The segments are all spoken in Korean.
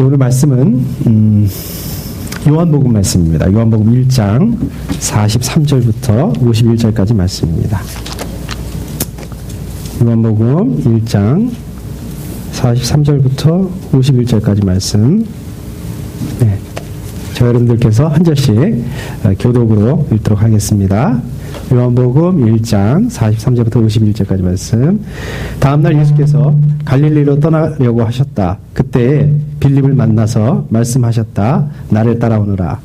오늘 말씀은 요한복음 말씀입니다. 요한복음 1장 43절부터 51절까지 말씀입니다. 요한복음 1장 43절부터 51절까지 말씀. 네. 저 여러분들께서 한 절씩 교독으로 읽도록 하겠습니다. 요한복음 1장 43절부터 51절까지 말씀. 다음날 예수께서 갈릴리로 떠나려고 하셨다. 그때 빌립을 만나서 말씀하셨다. 나를 따라오너라.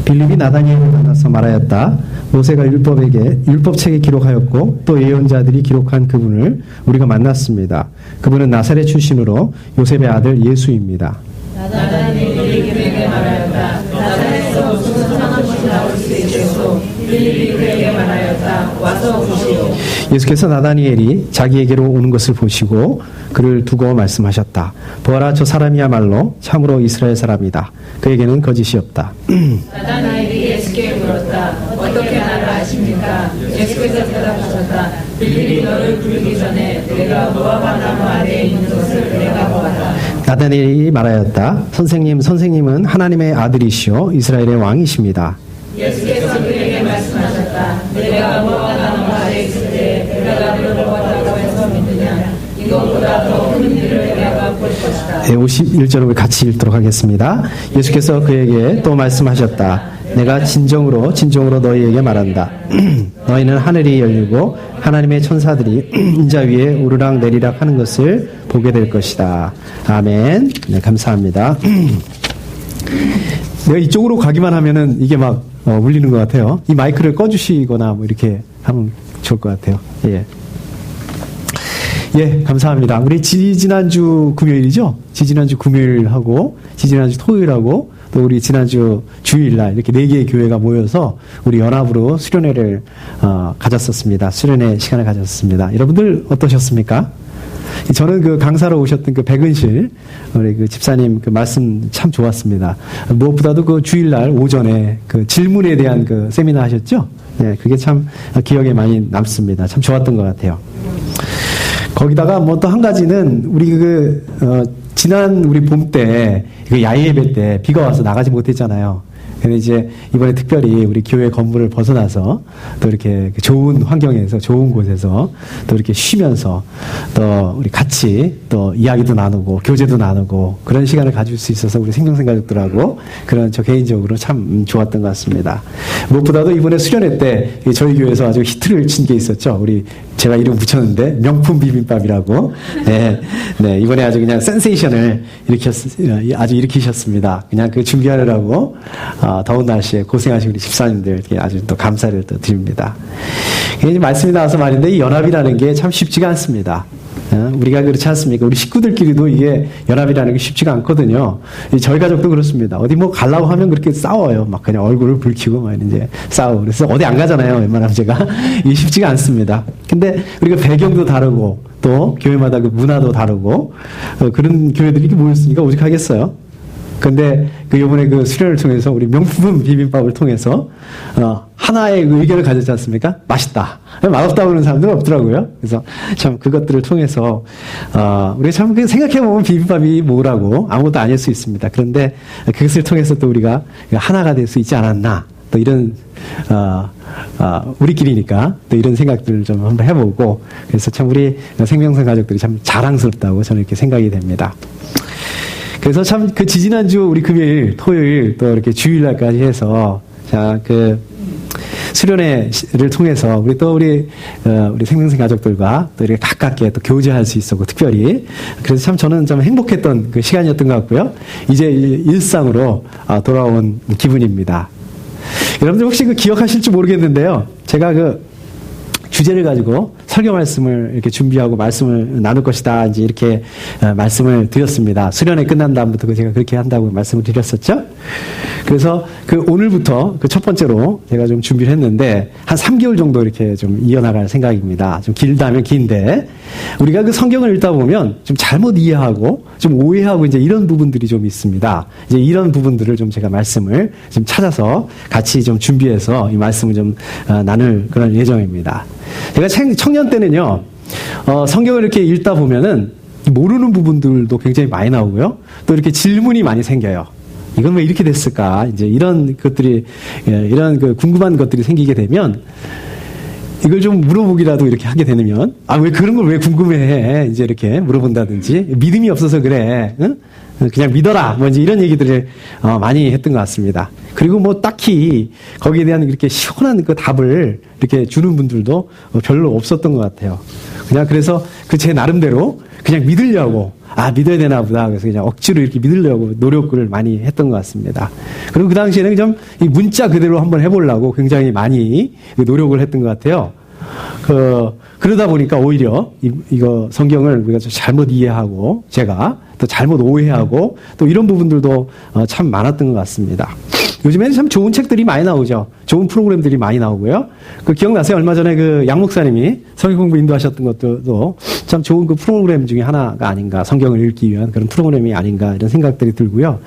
빌립이 나다니엘을 만나서 말하였다. 모세가 율법책에 기록하였고 또 예언자들이 기록한 그분을 우리가 만났습니다. 그분은 나사렛 출신으로 요셉의 아들 예수입니다. 나다니엘이 그에게 말하였다. 나사렛에서 무슨 선한 것이 나올 수 있겠소. 빌립이 그에게 말하였다. 와서 보시오. 예수께서 나다니엘이 자기에게로 오는 것을 보시고 그를 두고 말씀하셨다. 보아라, 저 사람이야말로 참으로 이스라엘 사람이다. 그에게는 거짓이 없다. 나다니엘이 예수께 물었다. 어떻게 나를 아십니까? 예수께서 대답하셨다. 빌립이 너를 부르기 전에 내가 무화과 나무 아래에 있는 것을 내가 보았다. 나다니엘이 말하였다. 선생님은 하나님의 아들이시오 이스라엘의 왕이십니다. 예수께서 그에게 말씀하셨다. 내가 무화과 나무 아래에 있을 때 내가 너를 보았다고 해서 믿느냐? 이것보다 더 큰 일을 내가 볼 것이다. 51절을 같이 읽도록 하겠습니다. 예수께서 그에게 또 말씀하셨다. 내가 진정으로 너희에게 말한다. 너희는 하늘이 열리고 하나님의 천사들이 인자 위에 오르락 내리락 하는 것을 보게 될 것이다. 아멘. 네, 감사합니다. 내가 이쪽으로 가기만 하면은 이게 막 울리는 것 같아요. 이 마이크를 꺼주시거나 뭐 이렇게 하면 좋을 것 같아요. 예, 감사합니다. 우리 지지난주 금요일이죠? 지지난주 금요일하고 지지난주 토요일하고 또 우리 지난주 주일날 이렇게 4개의 교회가 모여서 우리 연합으로 수련회를 가졌었습니다. 수련회 시간을 가졌습니다. 여러분들 어떠셨습니까? 저는 그 강사로 오셨던 그 백은실 우리 그 집사님 그 말씀 참 좋았습니다. 무엇보다도 그 주일날 오전에 그 질문에 대한 그 세미나 하셨죠? 네, 그게 참 기억에 많이 남습니다. 참 좋았던 것 같아요. 거기다가 뭐 또 한 가지는 우리 지난 우리 봄 때 그 야외 예배 때 비가 와서 나가지 못했잖아요. 근데 이제 이번에 특별히 우리 교회 건물을 벗어나서 또 이렇게 좋은 환경에서 좋은 곳에서 또 이렇게 쉬면서 또 우리 같이 또 이야기도 나누고 교제도 나누고 그런 시간을 가질 수 있어서 우리 생명생 가족들하고 그런 저 개인적으로 참 좋았던 것 같습니다. 무엇보다도 이번에 수련회 때 저희 교회에서 아주 히트를 친 게 있었죠. 우리 제가 이름 붙였는데 명품 비빔밥이라고. 네, 이번에 아주 그냥 센세이션을 아주 일으키셨습니다. 그냥 그 준비하느라고 더운 날씨에 고생하신 우리 집사님들께 아주 또 감사를 또 드립니다. 말씀이 나와서 말인데 이 연합이라는 게 참 쉽지가 않습니다. 우리가 그렇지 않습니까? 우리 식구들끼리도 이게 연합이라는 게 쉽지가 않거든요. 저희 가족도 그렇습니다. 어디 뭐 가려고 하면 그렇게 싸워요. 막 그냥 얼굴을 붉히고 막 이제 싸우고. 그래서 어디 안 가잖아요. 웬만하면 제가. 이게 쉽지가 않습니다. 근데 우리가 배경도 다르고 또 교회마다 그 문화도 다르고 그런 교회들이 이렇게 모였으니까 오직하겠어요. 근데 요번에 그 수련을 통해서 우리 명품 비빔밥을 통해서 하나의 의견을 가졌지 않습니까? 맛있다. 맛없다고 그러는 사람들은 없더라고요. 그래서 참 그것들을 통해서 우리가 참 생각해보면 비빔밥이 뭐라고 아무것도 아닐 수 있습니다. 그런데 그것을 통해서 또 우리가 하나가 될 수 있지 않았나. 또 이런 우리끼리니까 또 이런 생각들을 좀 한번 해보고 그래서 참 우리 생명선 가족들이 참 자랑스럽다고 저는 이렇게 생각이 됩니다. 그래서 참 그 지지난주 우리 금요일, 토요일 또 이렇게 주일날까지 해서 수련회를 통해서 우리 생명생 가족들과 또 이렇게 가깝게 또 교제할 수 있었고 특별히 그래서 참 저는 좀 행복했던 그 시간이었던 것 같고요. 이제 일상으로 돌아온 기분입니다. 여러분들 혹시 기억하실지 모르겠는데요. 제가 주제를 가지고 설교 말씀을 이렇게 준비하고 말씀을 나눌 것이다. 이제 이렇게 말씀을 드렸습니다. 수련회 끝난 다음부터 제가 그렇게 한다고 말씀을 드렸었죠. 그래서 오늘부터 첫 번째로 제가 좀 준비를 했는데 한 3개월 정도 이렇게 좀 이어나갈 생각입니다. 좀 길다면 긴데 우리가 성경을 읽다 보면 좀 잘못 이해하고 좀 오해하고 이제 이런 부분들이 좀 있습니다. 이제 이런 부분들을 좀 제가 말씀을 좀 찾아서 같이 좀 준비해서 이 말씀을 좀 나눌 그런 예정입니다. 제가 청년 때는요, 성경을 이렇게 읽다 보면은 모르는 부분들도 굉장히 많이 나오고요. 또 이렇게 질문이 많이 생겨요. 이건 왜 이렇게 됐을까? 이제 이런 것들이, 이런 그 궁금한 것들이 생기게 되면 이걸 좀 물어보기라도 이렇게 하게 되면, 왜 그런 걸 왜 궁금해? 이제 이렇게 물어본다든지, 믿음이 없어서 그래. 응? 그냥 믿어라. 뭐 이제 이런 얘기들을 많이 했던 것 같습니다. 그리고 뭐 딱히 거기에 대한 이렇게 시원한 그 답을 이렇게 주는 분들도 별로 없었던 것 같아요. 그냥 그래서 그 제 나름대로 그냥 믿으려고, 믿어야 되나 보다. 그래서 그냥 억지로 이렇게 믿으려고 노력을 많이 했던 것 같습니다. 그리고 그 당시에는 좀 이 문자 그대로 한번 해보려고 굉장히 많이 노력을 했던 것 같아요. 그러다 보니까 오히려 이거 성경을 우리가 좀 잘못 이해하고 제가 또 잘못 오해하고 또 이런 부분들도 참 많았던 것 같습니다. 요즘에는 참 좋은 책들이 많이 나오죠. 좋은 프로그램들이 많이 나오고요. 기억나세요? 얼마 전에 양 목사님이 성경 공부 인도하셨던 것도 참 좋은 그 프로그램 중에 하나가 아닌가, 성경을 읽기 위한 그런 프로그램이 아닌가 이런 생각들이 들고요.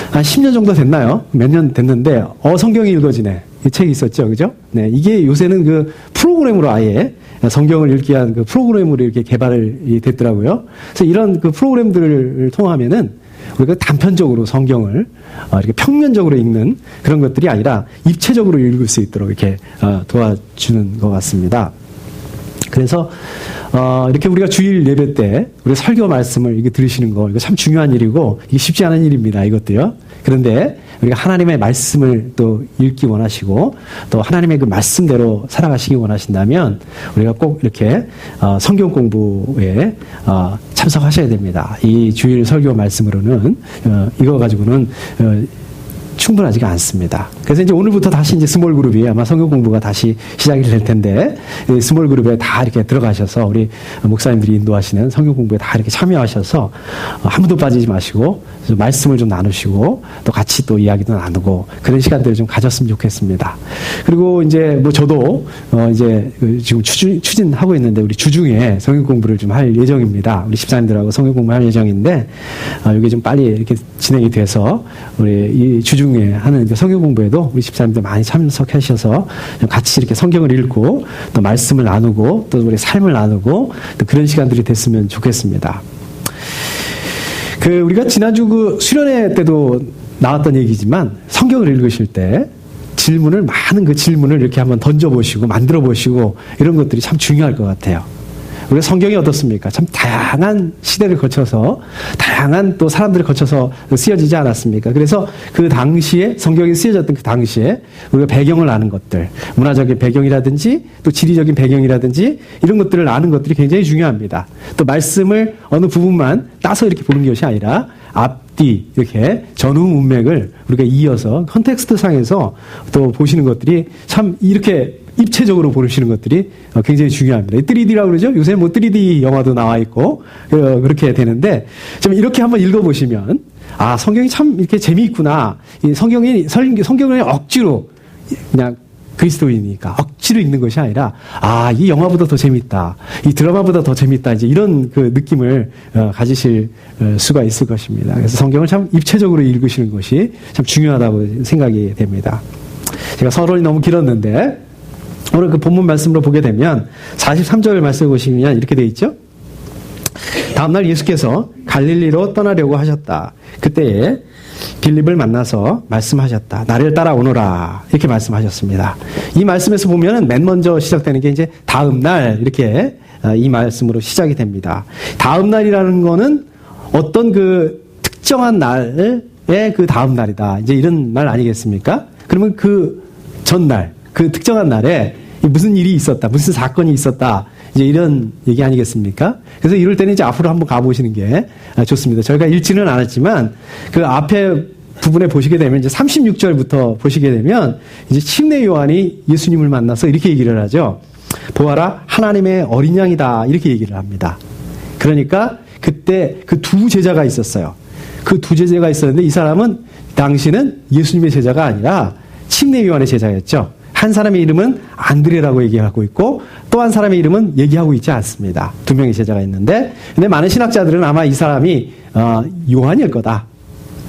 한 10년 정도 됐나요? 몇 년 됐는데 성경이 읽어지네. 이 책이 있었죠. 그죠? 네. 이게 요새는 그 프로그램으로 아예 성경을 읽기 위한 그 프로그램으로 이렇게 개발이 됐더라고요. 그래서 이런 그 프로그램들을 통하면은 우리가 단편적으로 성경을 이렇게 평면적으로 읽는 그런 것들이 아니라 입체적으로 읽을 수 있도록 이렇게 도와주는 것 같습니다. 그래서 이렇게 우리가 주일 예배 때 우리 설교 말씀을 이게 들으시는 거 이거 참 중요한 일이고 이게 쉽지 않은 일입니다. 이것도요. 그런데 우리가 하나님의 말씀을 또 읽기 원하시고 또 하나님의 그 말씀대로 살아가시기 원하신다면 우리가 꼭 이렇게 성경 공부에 참석하셔야 됩니다. 이 주일 설교 말씀으로는 이거 가지고는 충분하지가 않습니다. 그래서 이제 오늘부터 다시 이제 스몰 그룹이 아마 성경 공부가 다시 시작이 될 텐데, 스몰 그룹에 다 이렇게 들어가셔서 우리 목사님들이 인도하시는 성경 공부에 다 이렇게 참여하셔서 한 분도 빠지지 마시고, 말씀을 좀 나누시고, 또 같이 또 이야기도 나누고, 그런 시간들을 좀 가졌으면 좋겠습니다. 그리고 이제 뭐 저도, 이제 지금 추진하고 있는데, 우리 주중에 성경 공부를 좀 할 예정입니다. 우리 집사님들하고 성경 공부 할 예정인데, 이게 좀 빨리 이렇게 진행이 돼서, 우리 이 주중에 하는 성경 공부에도 우리 집사님들 많이 참석하셔서 같이 이렇게 성경을 읽고 또 말씀을 나누고 또 우리 삶을 나누고 또 그런 시간들이 됐으면 좋겠습니다. 우리가 지난주 그 수련회 때도 나왔던 얘기지만 성경을 읽으실 때 많은 그 질문을 이렇게 한번 던져보시고 만들어보시고 이런 것들이 참 중요할 것 같아요. 우리가 성경이 어떻습니까? 참 다양한 시대를 거쳐서 다양한 또 사람들을 거쳐서 쓰여지지 않았습니까? 그래서 그 당시에 성경이 쓰여졌던 그 당시에 우리가 배경을 아는 것들, 문화적인 배경이라든지 또 지리적인 배경이라든지 이런 것들을 아는 것들이 굉장히 중요합니다. 또 말씀을 어느 부분만 따서 이렇게 보는 것이 아니라 앞뒤 이렇게 전후 문맥을 우리가 이어서 컨텍스트 상에서 또 보시는 것들이 참 이렇게 입체적으로 보시는 것들이 굉장히 중요합니다. 3D라고 그러죠? 요새 뭐 3D 영화도 나와 있고 그렇게 되는데 좀 이렇게 한번 읽어보시면 성경이 참 이렇게 재미있구나. 성경을 억지로 그냥 그리스도인이니까 억지로 읽는 것이 아니라 이 영화보다 더 재밌다. 이 드라마보다 더 재밌다. 이제 이런 그 느낌을 가지실 수가 있을 것입니다. 그래서 성경을 참 입체적으로 읽으시는 것이 참 중요하다고 생각이 됩니다. 제가 서론이 너무 길었는데 오늘 그 본문 말씀으로 보게 되면 43절 말씀을 보시면 이렇게 되어 있죠. 다음날 예수께서 갈릴리로 떠나려고 하셨다. 그때에 빌립을 만나서 말씀하셨다. 나를 따라오너라. 이렇게 말씀하셨습니다. 이 말씀에서 보면은 맨 먼저 시작되는 게 이제 다음날 이렇게 이 말씀으로 시작이 됩니다. 다음날이라는 거는 어떤 그 특정한 날의 그 다음날이다. 이제 이런 말 아니겠습니까? 그러면 그 전날, 그 특정한 날에 무슨 일이 있었다, 무슨 사건이 있었다, 이제 이런 얘기 아니겠습니까? 그래서 이럴 때는 이제 앞으로 한번 가보시는 게 좋습니다. 저희가 읽지는 않았지만 그 앞에 부분에 보시게 되면 이제 36절부터 보시게 되면 이제 침례 요한이 예수님을 만나서 이렇게 얘기를 하죠. 보아라, 하나님의 어린 양이다. 이렇게 얘기를 합니다. 그러니까 그때 그 두 제자가 있었어요. 그 두 제자가 있었는데 이 사람은 당시는 예수님의 제자가 아니라 침례 요한의 제자였죠. 한 사람의 이름은 안드레라고 얘기하고 있고 또 한 사람의 이름은 얘기하고 있지 않습니다. 두 명의 제자가 있는데 근데 많은 신학자들은 아마 이 사람이 요한일 거다.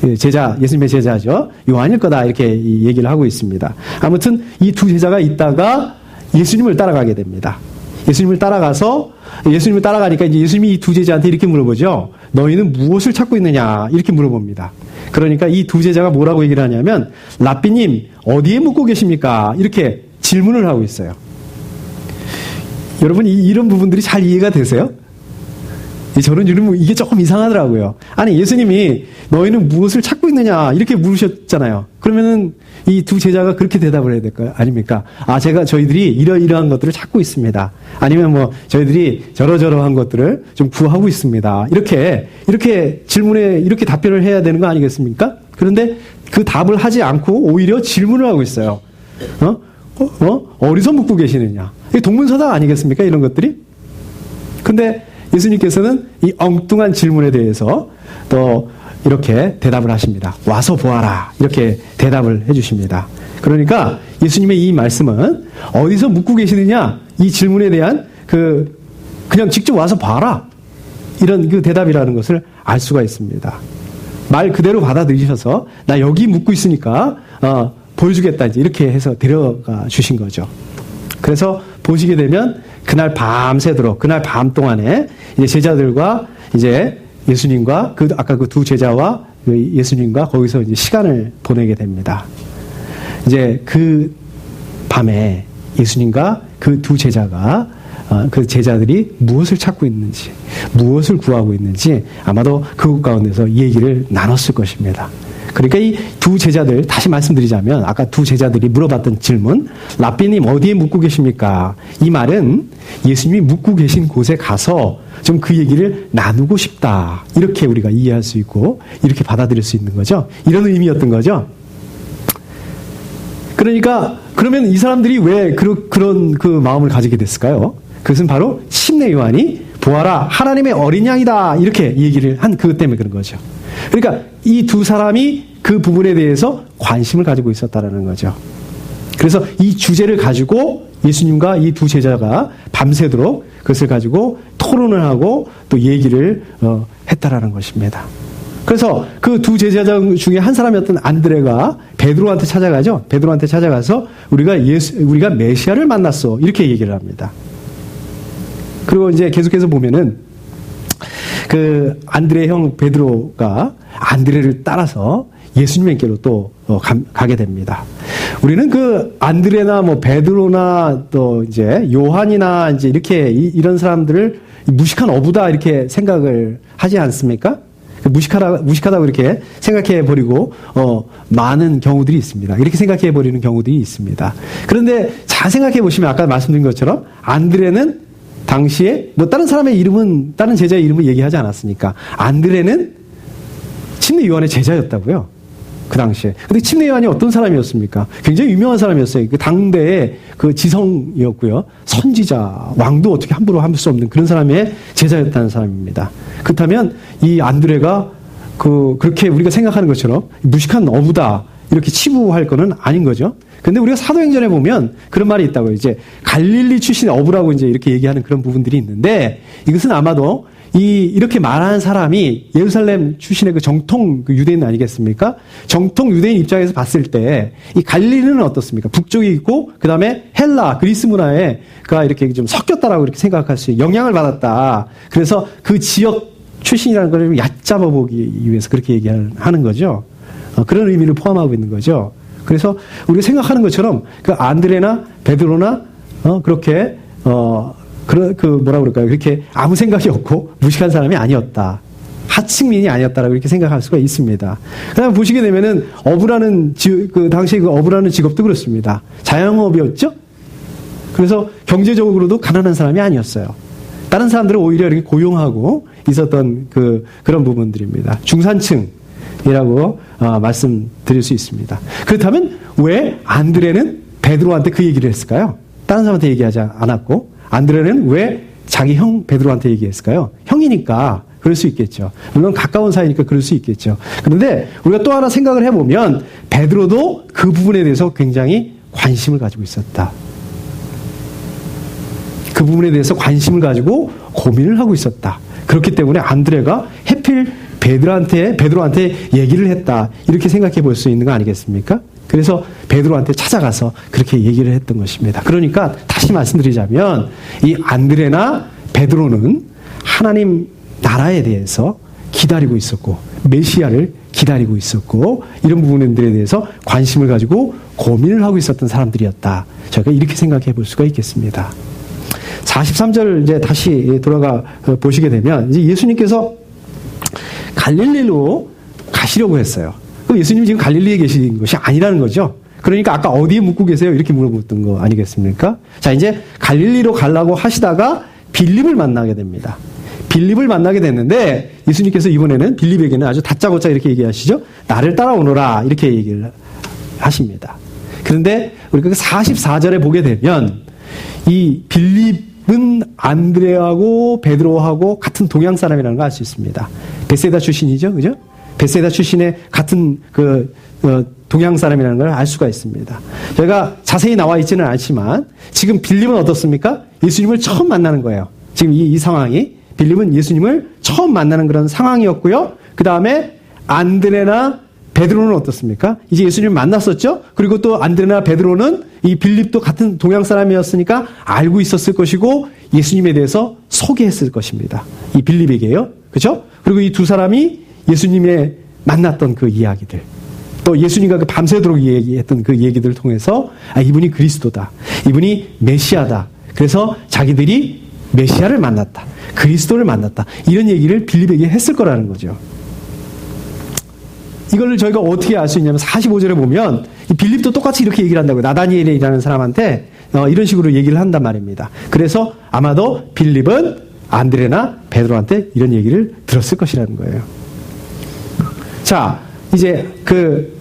예수님의 제자죠. 요한일 거다 이렇게 얘기를 하고 있습니다. 아무튼 이 두 제자가 있다가 예수님을 따라가게 됩니다. 예수님을 따라가니까 이제 예수님이 이 두 제자한테 이렇게 물어보죠. 너희는 무엇을 찾고 있느냐? 이렇게 물어봅니다. 그러니까 이 두 제자가 뭐라고 얘기를 하냐면, 랍비님, 어디에 묵고 계십니까? 이렇게 질문을 하고 있어요. 여러분, 이런 부분들이 잘 이해가 되세요? 저는 이게 조금 이상하더라고요. 아니, 예수님이 너희는 무엇을 찾고 있느냐? 이렇게 물으셨잖아요. 그러면은 이 두 제자가 그렇게 대답을 해야 될까요? 아닙니까? 저희들이 이러이러한 것들을 찾고 있습니다. 아니면 저희들이 저러저러한 것들을 좀 구하고 있습니다. 이렇게 질문에 이렇게 답변을 해야 되는 거 아니겠습니까? 그런데 그 답을 하지 않고 오히려 질문을 하고 있어요. 어디서 묵고 계시느냐? 이게 동문서답 아니겠습니까? 이런 것들이? 근데 예수님께서는 이 엉뚱한 질문에 대해서 또 이렇게 대답을 하십니다. 와서 보아라. 이렇게 대답을 해주십니다. 그러니까 예수님의 이 말씀은 어디서 묵고 계시느냐? 이 질문에 대한 그냥 직접 와서 봐라. 이런 그 대답이라는 것을 알 수가 있습니다. 말 그대로 받아들이셔서 나 여기 묵고 있으니까 보여주겠다. 이제 이렇게 해서 데려가 주신 거죠. 그래서 보시게 되면 그날 밤새도록 그날 밤 동안에 이제 제자들과 이제 예수님과 아까 그 두 제자와 예수님과 거기서 이제 시간을 보내게 됩니다. 이제 그 밤에 예수님과 그 두 제자가 그 제자들이 무엇을 찾고 있는지, 무엇을 구하고 있는지 아마도 그곳 가운데서 얘기를 나눴을 것입니다. 그러니까 이 두 제자들, 다시 말씀드리자면 아까 두 제자들이 물어봤던 질문, 랍비님 어디에 묵고 계십니까? 이 말은 예수님이 묵고 계신 곳에 가서 좀 그 얘기를 나누고 싶다. 이렇게 우리가 이해할 수 있고 이렇게 받아들일 수 있는 거죠. 이런 의미였던 거죠. 그러니까 그러면 이 사람들이 왜 그런 그 마음을 가지게 됐을까요? 그것은 바로 침례 요한이 보아라 하나님의 어린 양이다 이렇게 얘기를 한 그것 때문에 그런 거죠. 그러니까 이 두 사람이 그 부분에 대해서 관심을 가지고 있었다라는 거죠. 그래서 이 주제를 가지고 예수님과 이 두 제자가 밤새도록 그것을 가지고 토론을 하고 또 얘기를 했다라는 것입니다. 그래서 그 두 제자 중에 한 사람이었던 안드레가 베드로한테 찾아가죠. 베드로한테 찾아가서 우리가 메시아를 만났어 이렇게 얘기를 합니다. 그리고 이제 계속해서 보면은 그 안드레 형 베드로가 안드레를 따라서 예수님께로 또 가게 됩니다. 우리는 그 안드레나 베드로나 또 이제 요한이나 이제 이렇게 이런 사람들을 무식한 어부다 이렇게 생각을 하지 않습니까? 무식하다고 이렇게 생각해 버리고 많은 경우들이 있습니다. 이렇게 생각해 버리는 경우들이 있습니다. 그런데 잘 생각해 보시면 아까 말씀드린 것처럼 안드레는 당시에 다른 사람의 이름은 다른 제자의 이름을 얘기하지 않았으니까 안드레는 침례 요한의 제자였다고요. 그 당시에. 근데 침례 요한이 어떤 사람이었습니까? 굉장히 유명한 사람이었어요. 그 당대의 그 지성이었고요. 선지자, 왕도 어떻게 함부로 할 수 없는 그런 사람의 제자였다는 사람입니다. 그렇다면 이 안드레가 그렇게 우리가 생각하는 것처럼 무식한 어부다 이렇게 치부할 거는 아닌 거죠. 근데 우리가 사도행전에 보면 그런 말이 있다고요. 이제 갈릴리 출신의 어부라고 이제 이렇게 얘기하는 그런 부분들이 있는데 이것은 아마도 이렇게 말하는 사람이 예루살렘 출신의 그 정통 유대인 아니겠습니까? 정통 유대인 입장에서 봤을 때 이 갈릴리는 어떻습니까? 북쪽에 있고 그 다음에 헬라 그리스 문화가 이렇게 좀 섞였다라고 이렇게 생각할 수 있는 영향을 받았다. 그래서 그 지역 출신이라는 걸 얕잡아 보기 위해서 그렇게 얘기하는 거죠. 그런 의미를 포함하고 있는 거죠. 그래서 우리가 생각하는 것처럼 그 안드레나 베드로나 그렇게 뭐라 그럴까요? 그렇게 아무 생각이 없고 무식한 사람이 아니었다. 하층민이 아니었다라고 이렇게 생각할 수가 있습니다. 그다음에 보시게 되면은 어부라는 그 당시에 그 어부라는 직업도 그렇습니다. 자영업이었죠. 그래서 경제적으로도 가난한 사람이 아니었어요. 다른 사람들은 오히려 이렇게 고용하고 있었던 그런 부분들입니다. 중산층이라고 말씀드릴 수 있습니다. 그렇다면 왜 안드레는 베드로한테 그 얘기를 했을까요? 다른 사람한테 얘기하지 않았고 안드레는 왜 자기 형 베드로한테 얘기했을까요? 형이니까 그럴 수 있겠죠. 물론 가까운 사이니까 그럴 수 있겠죠. 그런데 우리가 또 하나 생각을 해보면 베드로도 그 부분에 대해서 굉장히 관심을 가지고 있었다. 그 부분에 대해서 관심을 가지고 고민을 하고 있었다. 그렇기 때문에 안드레가 해필 베드로한테 얘기를 했다. 이렇게 생각해 볼 수 있는 거 아니겠습니까? 그래서 베드로한테 찾아가서 그렇게 얘기를 했던 것입니다. 그러니까 다시 말씀드리자면 이 안드레나 베드로는 하나님 나라에 대해서 기다리고 있었고 메시아를 기다리고 있었고 이런 부분들에 대해서 관심을 가지고 고민을 하고 있었던 사람들이었다. 저희가 이렇게 생각해 볼 수가 있겠습니다. 43절 이제 다시 돌아가 보시게 되면 이제 예수님께서 갈릴리로 가시려고 했어요. 그럼 예수님이 지금 갈릴리에 계신 것이 아니라는 거죠. 그러니까 아까 어디에 묵고 계세요? 이렇게 물어봤던 거 아니겠습니까? 자, 이제 갈릴리로 가려고 하시다가 빌립을 만나게 됩니다. 빌립을 만나게 됐는데 예수님께서 이번에는 빌립에게는 아주 다짜고짜 이렇게 얘기하시죠. 나를 따라오너라 이렇게 얘기를 하십니다. 그런데 우리가 44절에 보게 되면 이 빌립은 안드레하고 베드로하고 같은 동양 사람이라는 걸 알 수 있습니다. 베세다 출신이죠, 그죠? 베세다 출신의 같은 동양 사람이라는 걸 알 수가 있습니다. 저희가 자세히 나와 있지는 않지만 지금 빌립은 어떻습니까? 예수님을 처음 만나는 거예요. 지금 이 상황이 빌립은 예수님을 처음 만나는 그런 상황이었고요. 그 다음에 안드레나 베드로는 어떻습니까? 이제 예수님을 만났었죠. 그리고 또 안드레나 베드로는 이 빌립도 같은 동양 사람이었으니까 알고 있었을 것이고 예수님에 대해서 소개했을 것입니다. 이 빌립에게요. 그렇죠? 그리고 이 두 사람이 예수님의 만났던 그 이야기들, 또 예수님과 그 밤새도록 얘기했던 그 얘기들을 통해서 이분이 그리스도다, 이분이 메시아다. 그래서 자기들이 메시아를 만났다, 그리스도를 만났다, 이런 얘기를 빌립에게 했을 거라는 거죠. 이걸 저희가 어떻게 알 수 있냐면 45절에 보면 이 빌립도 똑같이 이렇게 얘기를 한다고요. 나다니엘이라는 사람한테 이런 식으로 얘기를 한단 말입니다. 그래서 아마도 빌립은 안드레나 베드로한테 이런 얘기를 들었을 것이라는 거예요. 자, 이제 그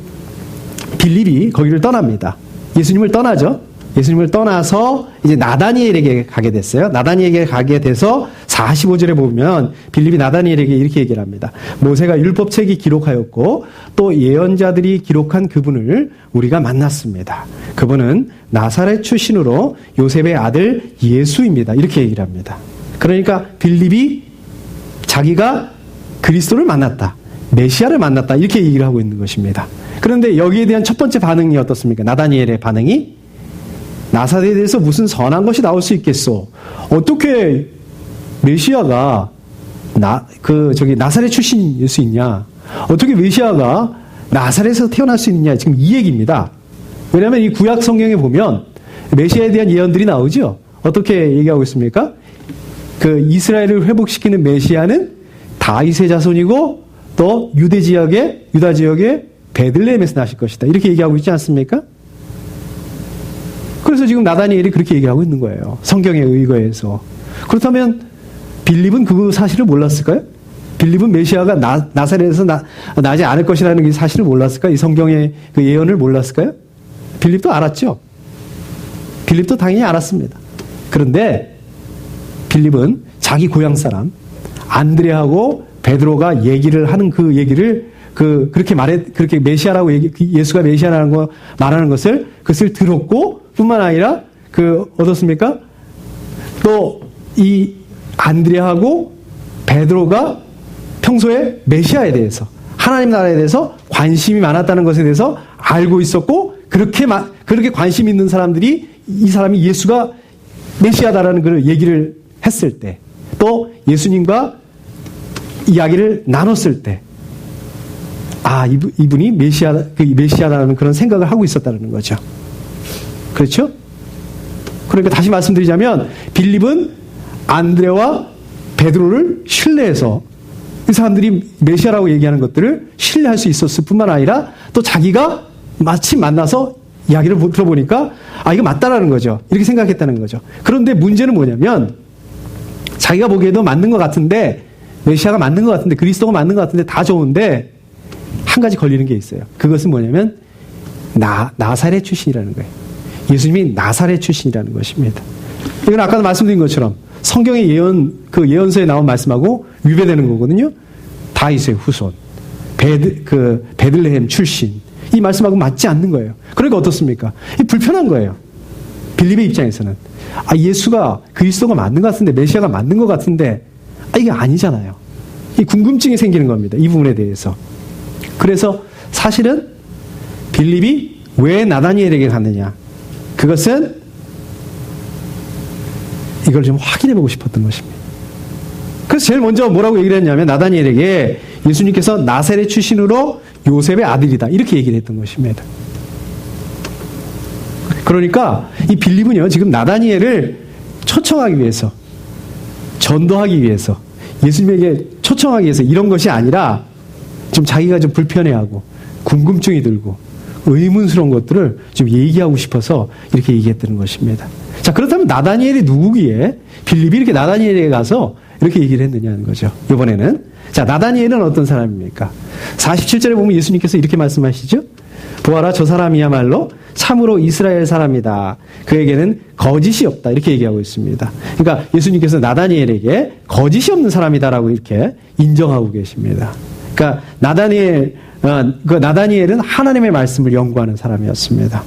빌립이 거기를 떠납니다. 예수님을 떠나죠. 예수님을 떠나서 이제 나다니엘에게 가게 됐어요. 나다니엘에게 가게 돼서 45절에 보면 빌립이 나다니엘에게 이렇게 얘기를 합니다. 모세가 율법책이 기록하였고 또 예언자들이 기록한 그분을 우리가 만났습니다. 그분은 나사렛 출신으로 요셉의 아들 예수입니다. 이렇게 얘기를 합니다. 그러니까 빌립이 자기가 그리스도를 만났다, 메시아를 만났다, 이렇게 얘기를 하고 있는 것입니다. 그런데 여기에 대한 첫 번째 반응이 어떻습니까? 나다니엘의 반응이 나사렛에 대해서 무슨 선한 것이 나올 수 있겠소? 어떻게 메시아가 나사렛 출신일 수 있냐? 어떻게 메시아가 나사렛에서 태어날 수 있느냐? 지금 이 얘기입니다. 왜냐하면 이 구약 성경에 보면 메시아에 대한 예언들이 나오죠. 어떻게 얘기하고 있습니까? 그 이스라엘을 회복시키는 메시아는 다윗의 자손이고 또 유다 지역의 베들레헴에서 나실 것이다, 이렇게 얘기하고 있지 않습니까? 그래서 지금 나다니엘이 그렇게 얘기하고 있는 거예요. 성경에 의거해서. 그렇다면 빌립은 그 사실을 몰랐을까요? 빌립은 메시아가 나사렛에서 나지 않을 것이라는 이 사실을 몰랐을까요? 이 성경의 그 예언을 몰랐을까요? 빌립도 알았죠. 빌립도 당연히 알았습니다. 그런데 빌립은 자기 고향 사람 안드레하고 베드로가 얘기를 하는 그 얘기를 그렇게 메시아라고 예수가 메시아라는 거 말하는 그것을 들었고 뿐만 아니라 어떻습니까? 또 이 안드레하고 베드로가 평소에 메시아에 대해서, 하나님 나라에 대해서 관심이 많았다는 것에 대해서 알고 있었고, 그렇게 관심 있는 사람들이 이 사람이 예수가 메시아다라는 그 얘기를 했을 때, 또 예수님과 이야기를 나눴을 때, 이분이 메시아라는 그런 생각을 하고 있었다는 거죠. 그렇죠? 그러니까 다시 말씀드리자면 빌립은 안드레와 베드로를 신뢰해서 이 사람들이 메시아라고 얘기하는 것들을 신뢰할 수 있었을 뿐만 아니라 또 자기가 마침 만나서 이야기를 들어보니까 이거 맞다라는 거죠. 이렇게 생각했다는 거죠. 그런데 문제는 뭐냐면 자기가 보기에도 맞는 것 같은데, 메시아가 맞는 것 같은데, 그리스도가 맞는 것 같은데 다 좋은데 한 가지 걸리는 게 있어요. 그것은 뭐냐면 나사렛 출신이라는 거예요. 예수님이 나사렛 출신이라는 것입니다. 이건 아까도 말씀드린 것처럼 성경의 예언서에 나온 말씀하고 위배되는 거거든요. 다윗의 후손, 베들레헴 출신, 이 말씀하고 맞지 않는 거예요. 그러니까 어떻습니까? 불편한 거예요. 빌립의 입장에서는 예수가 그리스도가 맞는 것 같은데, 메시아가 맞는 것 같은데 이게 아니잖아요. 이 궁금증이 생기는 겁니다. 이 부분에 대해서. 그래서 사실은 빌립이 왜 나다니엘에게 갔느냐? 그것은 이걸 좀 확인해 보고 싶었던 것입니다. 그래서 제일 먼저 뭐라고 얘기를 했냐면 나다니엘에게 예수님께서 나사렛 출신으로 요셉의 아들이다. 이렇게 얘기를 했던 것입니다. 그러니까 이 빌립은요, 지금 나다니엘을 초청하기 위해서, 전도하기 위해서, 예수님에게 초청하기 위해서 이런 것이 아니라 좀 자기가 좀 불편해하고 궁금증이 들고 의문스러운 것들을 좀 얘기하고 싶어서 이렇게 얘기했다는 것입니다. 자, 그렇다면 나다니엘이 누구기에 빌립이 이렇게 나다니엘에게 가서 이렇게 얘기를 했느냐는 거죠. 이번에는. 자, 나다니엘은 어떤 사람입니까? 47절에 보면 예수님께서 이렇게 말씀하시죠. 보아라, 저 사람이야말로 참으로 이스라엘 사람이다. 그에게는 거짓이 없다. 이렇게 얘기하고 있습니다. 그러니까 예수님께서 나다니엘에게 거짓이 없는 사람이다라고 이렇게 인정하고 계십니다. 그러니까 나다니엘은 하나님의 말씀을 연구하는 사람이었습니다.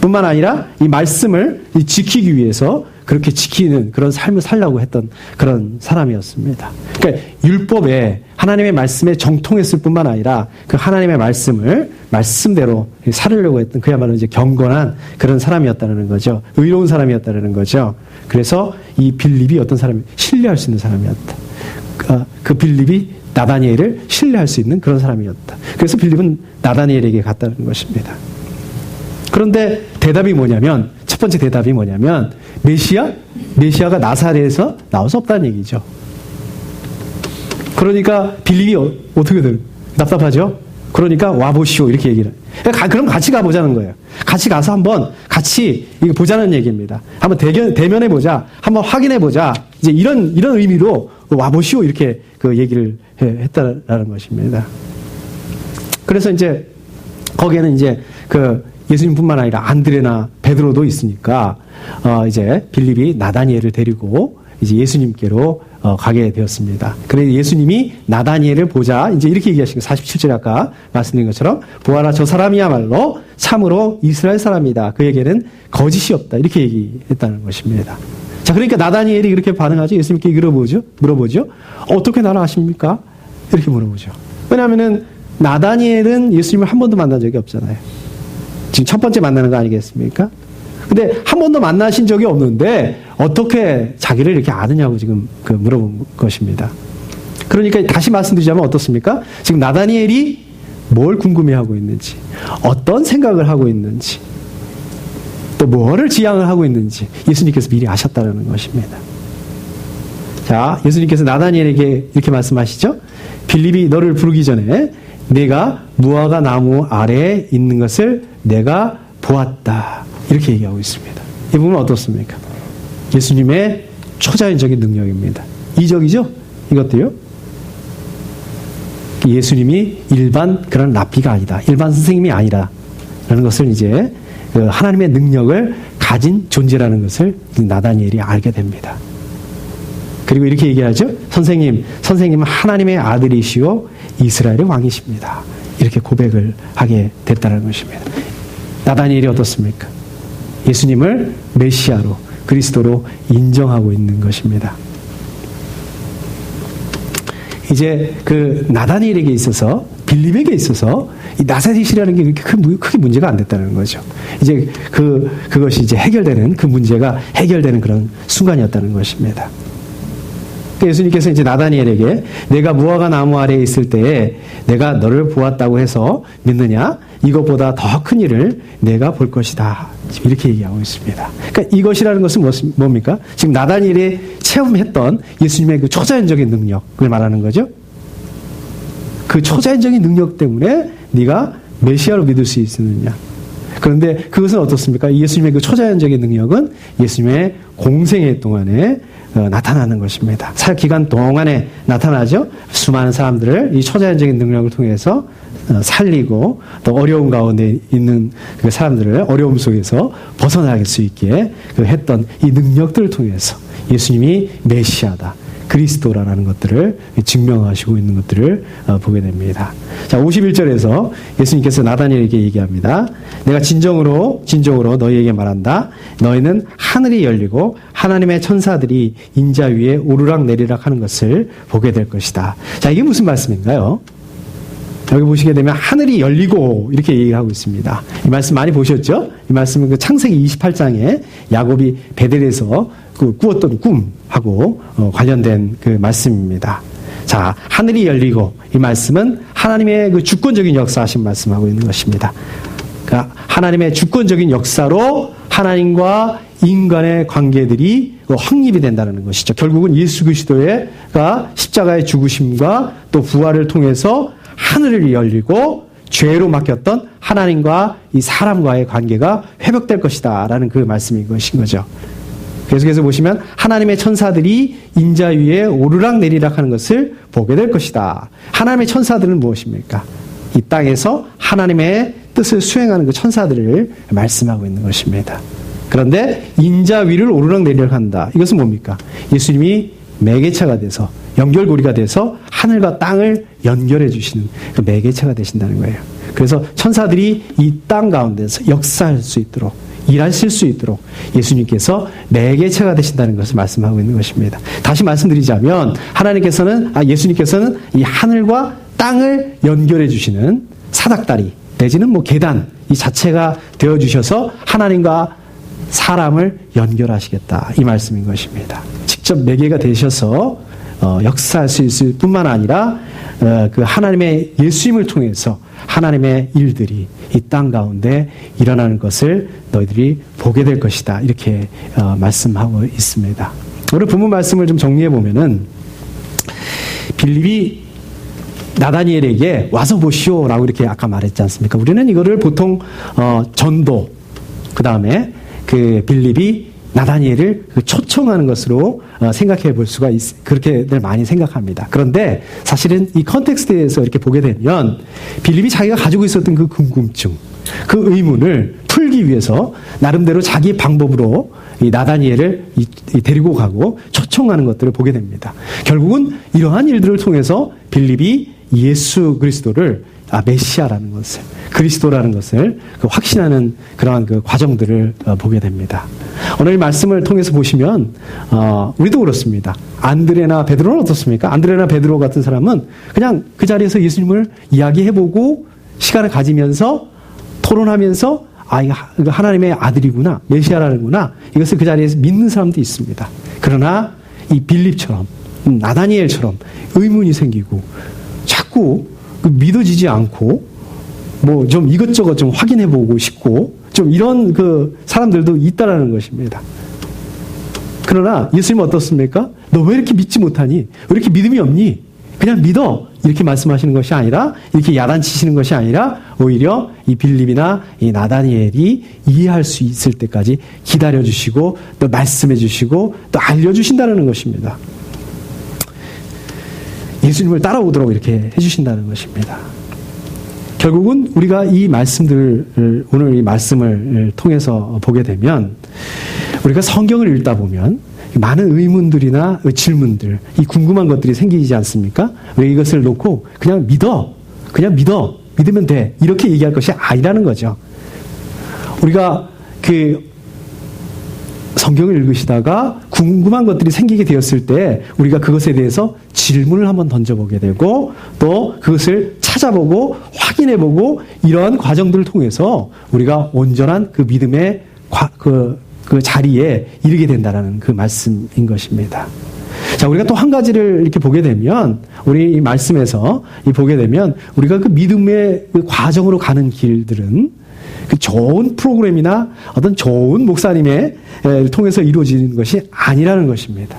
뿐만 아니라 이 말씀을 지키기 위해서 그렇게 지키는 그런 삶을 살려고 했던 그런 사람이었습니다. 그러니까 율법에 하나님의 말씀에 정통했을 뿐만 아니라 그 하나님의 말씀을 말씀대로 살으려고 했던 그야말로 이제 경건한 그런 사람이었다는 거죠. 의로운 사람이었다는 거죠. 그래서 이 빌립이 어떤 사람이 신뢰할 수 있는 사람이었다. 그 빌립이 나다니엘을 신뢰할 수 있는 그런 사람이었다. 그래서 빌립은 나다니엘에게 갔다는 것입니다. 그런데 대답이 뭐냐면, 첫 번째 대답이 뭐냐면, 메시아가 나사렛에서 나올 수 없다는 얘기죠. 그러니까 빌립이 어떻게든 답답하죠? 그러니까 와보시오 이렇게 얘기를. 그럼 같이 가보자는 거예요. 같이 가서 한번 같이 이거 보자는 얘기입니다. 한번 대면해 보자, 한번 확인해 보자. 이제 이런 의미로 와보시오 이렇게 그 얘기를 했다라는 것입니다. 그래서 이제 거기에는 이제 그 예수님뿐만 아니라 안드레나 베드로도 있으니까 이제 빌립이 나다니엘을 데리고 이제 예수님께로 가게 되었습니다. 그래서 예수님이 나다니엘을 보자 이제 이렇게 얘기하신 거 47절에 아까 말씀드린 것처럼 보아라, 저 사람이야말로 참으로 이스라엘 사람이다. 그에게는 거짓이 없다. 이렇게 얘기했다는 것입니다. 자, 그러니까 나다니엘이 그렇게 반응하죠. 예수님께 물어보죠. 어떻게 나를 아십니까? 이렇게 물어보죠. 왜냐하면은 나다니엘은 예수님을 한 번도 만난 적이 없잖아요. 지금 첫 번째 만나는 거 아니겠습니까? 근데 한 번도 만나신 적이 없는데 어떻게 자기를 이렇게 아느냐고 지금 물어본 것입니다. 그러니까 다시 말씀드리자면 어떻습니까? 지금 나다니엘이 뭘 궁금해하고 있는지, 어떤 생각을 하고 있는지, 또 뭐를 지향을 하고 있는지 예수님께서 미리 아셨다는 것입니다. 자, 예수님께서 나다니엘에게 이렇게 말씀하시죠. 빌립이 너를 부르기 전에 내가 무화과 나무 아래에 있는 것을 내가 보았다. 이렇게 얘기하고 있습니다. 이 부분은 어떻습니까? 예수님의 초자연적인 능력입니다. 이적이죠? 이것도요. 예수님이 일반 그런 랍비가 아니다. 일반 선생님이 아니라 라는 것을 이제 하나님의 능력을 가진 존재라는 것을 나다니엘이 알게 됩니다. 그리고 이렇게 얘기하죠. 선생님은 하나님의 아들이시오 이스라엘의 왕이십니다. 이렇게 고백을 하게 됐다는 것입니다. 나다니엘이 어떻습니까? 예수님을 메시아로, 그리스도로 인정하고 있는 것입니다. 이제 그 나다니엘에게 있어서, 빌립에게 있어서 이 나사렛이라는 게 크게 문제가 안 됐다는 거죠. 이제 그것이 이제 그 문제가 해결되는 그런 순간이었다는 것입니다. 예수님께서 이제 나다니엘에게 내가 무화과 나무 아래에 있을 때에 내가 너를 보았다고 해서 믿느냐? 이것보다 더 큰 일을 내가 볼 것이다. 지금 이렇게 얘기하고 있습니다. 그러니까 이것이라는 것은 뭡니까? 지금 나다니엘이 체험했던 예수님의 그 초자연적인 능력을 말하는 거죠. 그 초자연적인 능력 때문에 네가 메시아로 믿을 수 있느냐? 그런데 그것은 어떻습니까? 예수님의 그 초자연적인 능력은 예수님의 공생애 동안에 나타나는 것입니다. 사역 기간 동안에 나타나죠. 수많은 사람들을 이 초자연적인 능력을 통해서 살리고 또 어려운 가운데 있는 그 사람들을 어려움 속에서 벗어나갈 수 있게 했던 이 능력들을 통해서 예수님이 메시아다, 그리스도라는 것들을 증명하시고 있는 것들을 보게 됩니다. 자, 51절에서 예수님께서 나다니엘에게 얘기합니다. 내가 진정으로 너희에게 말한다. 너희는 하늘이 열리고 하나님의 천사들이 인자 위에 오르락 내리락 하는 것을 보게 될 것이다. 자, 이게 무슨 말씀인가요? 여기 보시게 되면 하늘이 열리고 이렇게 얘기를 하고 있습니다. 이 말씀 많이 보셨죠? 이 말씀은 그 창세기 28장에 야곱이 베델에서 그 꾸었던 꿈하고 관련된 그 말씀입니다. 자, 하늘이 열리고 이 말씀은 하나님의 그 주권적인 역사하신 말씀하고 있는 것입니다. 그러니까 하나님의 주권적인 역사로 하나님과 인간의 관계들이 확립이 된다는 것이죠. 결국은 예수 그리스도가 십자가의 죽으심과 또 부활을 통해서 하늘이 열리고 죄로 막혔던 하나님과 이 사람과의 관계가 회복될 것이다라는 그 말씀인 것인 거죠. 계속해서 보시면 하나님의 천사들이 인자 위에 오르락 내리락 하는 것을 보게 될 것이다. 하나님의 천사들은 무엇입니까? 이 땅에서 하나님의 뜻을 수행하는 그 천사들을 말씀하고 있는 것입니다. 그런데 인자 위를 오르락 내리락 한다. 이것은 뭡니까? 예수님이 매개체가 돼서 연결고리가 돼서 하늘과 땅을 연결해 주시는 그 매개체가 되신다는 거예요. 그래서 천사들이 이 땅 가운데서 역사할 수 있도록 일하실 수 있도록 예수님께서 매개체가 되신다는 것을 말씀하고 있는 것입니다. 다시 말씀드리자면 예수님께서는 이 하늘과 땅을 연결해 주시는 사닥다리 내지는 계단 이 자체가 되어 주셔서 하나님과 사람을 연결하시겠다 이 말씀인 것입니다. 직접 매개가 되셔서 역사할 수 있을 뿐만 아니라 그 하나님의 예수님을 통해서 하나님의 일들이 이 땅 가운데 일어나는 것을 너희들이 보게 될 것이다. 이렇게 말씀하고 있습니다. 오늘 본문 말씀을 좀 정리해 보면은 빌립이 나다니엘에게 와서 보시오라고 이렇게 아까 말했지 않습니까? 우리는 이거를 보통 전도 그 다음에 그 빌립이 나다니엘을 초청하는 것으로 생각해 볼 수가 그렇게들 많이 생각합니다. 그런데 사실은 이 컨텍스트에서 이렇게 보게 되면 빌립이 자기가 가지고 있었던 그 궁금증, 그 의문을 풀기 위해서 나름대로 자기 방법으로 이 나다니엘을 데리고 가고 초청하는 것들을 보게 됩니다. 결국은 이러한 일들을 통해서 빌립이 예수 그리스도를 메시아라는 것을 그리스도라는 것을 확신하는 그러한 그 과정들을 보게 됩니다. 오늘 이 말씀을 통해서 보시면 우리도 그렇습니다. 안드레나 베드로는 어떻습니까? 안드레나 베드로 같은 사람은 그냥 그 자리에서 예수님을 이야기해보고 시간을 가지면서 토론하면서 이거 하나님의 아들이구나 메시아라는구나 이것을 그 자리에서 믿는 사람도 있습니다. 그러나 이 빌립처럼 나다니엘처럼 의문이 생기고 자꾸 믿어지지 않고 좀 이것저것 좀 확인해보고 싶고 좀 이런 그 사람들도 있다라는 것입니다. 그러나 예수님은 어떻습니까? 너 왜 이렇게 믿지 못하니? 왜 이렇게 믿음이 없니? 그냥 믿어. 이렇게 말씀하시는 것이 아니라 이렇게 야단치시는 것이 아니라 오히려 이 빌립이나 이 나다니엘이 이해할 수 있을 때까지 기다려주시고 또 말씀해주시고 또 알려주신다는 것입니다. 예수님을 따라오도록 이렇게 해주신다는 것입니다. 결국은 우리가 이 말씀들을 오늘 이 말씀을 통해서 보게 되면 우리가 성경을 읽다 보면 많은 의문들이나 질문들, 이 궁금한 것들이 생기지 않습니까? 왜 이것을 놓고 그냥 믿어, 믿으면 돼 이렇게 얘기할 것이 아니라는 거죠. 우리가 성경을 읽으시다가 궁금한 것들이 생기게 되었을 때 우리가 그것에 대해서 질문을 한번 던져보게 되고 또 그것을 찾아보고 확인해보고 이러한 과정들을 통해서 우리가 온전한 그 믿음의 그 자리에 이르게 된다는 그 말씀인 것입니다. 자, 우리가 또 한 가지를 이렇게 보게 되면 우리 이 말씀에서 보게 되면 우리가 그 믿음의 그 과정으로 가는 길들은 그 좋은 프로그램이나 어떤 좋은 목사님의 통해서 이루어지는 것이 아니라는 것입니다.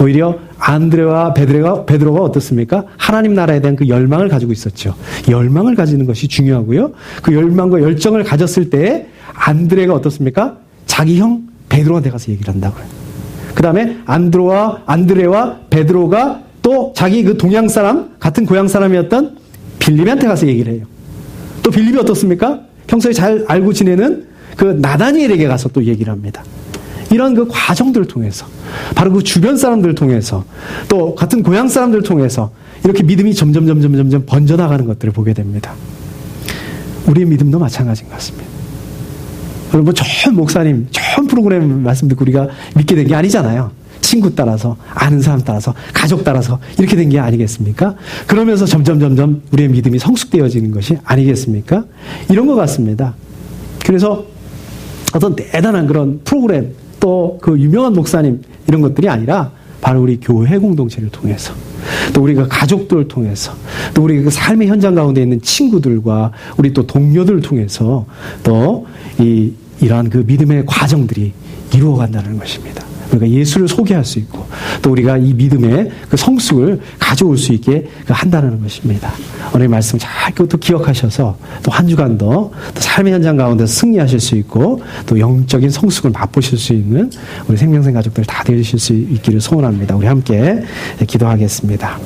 오히려 안드레와 베드로가 어떻습니까? 하나님 나라에 대한 그 열망을 가지고 있었죠. 열망을 가지는 것이 중요하고요. 그 열망과 열정을 가졌을 때 안드레가 어떻습니까? 자기 형 베드로한테 가서 얘기를 한다고요. 그 다음에 안드레와 베드로가 또 자기 그 동양 사람, 같은 고향 사람이었던 빌립한테 가서 얘기를 해요. 또 빌립이 어떻습니까? 평소에 잘 알고 지내는 그 나다니엘에게 가서 또 얘기를 합니다. 이런 그 과정들을 통해서 바로 그 주변 사람들을 통해서 또 같은 고향 사람들을 통해서 이렇게 믿음이 점점 번져나가는 것들을 보게 됩니다. 우리의 믿음도 마찬가지인 것 같습니다. 좋은 목사님, 좋은 프로그램 말씀 듣고 우리가 믿게 된 게 아니잖아요. 친구 따라서, 아는 사람 따라서, 가족 따라서 이렇게 된 게 아니겠습니까? 그러면서 점점 우리의 믿음이 성숙되어지는 것이 아니겠습니까? 이런 것 같습니다. 그래서 어떤 대단한 그런 프로그램, 또 그 유명한 목사님 이런 것들이 아니라 바로 우리 교회 공동체를 통해서, 또 우리가 가족들을 통해서, 또 우리 그 삶의 현장 가운데 있는 친구들과 우리 또 동료들을 통해서 또 이러한 그 믿음의 과정들이 이루어간다는 것입니다. 우리가 예수를 소개할 수 있고, 또 우리가 이 믿음의 그 성숙을 가져올 수 있게 한다는 것입니다. 오늘 말씀 잘 또 기억하셔서 또 한 주간도 또 삶의 현장 가운데서 승리하실 수 있고, 또 영적인 성숙을 맛보실 수 있는 우리 생명생 가족들 다 되실 수 있기를 소원합니다. 우리 함께 기도하겠습니다.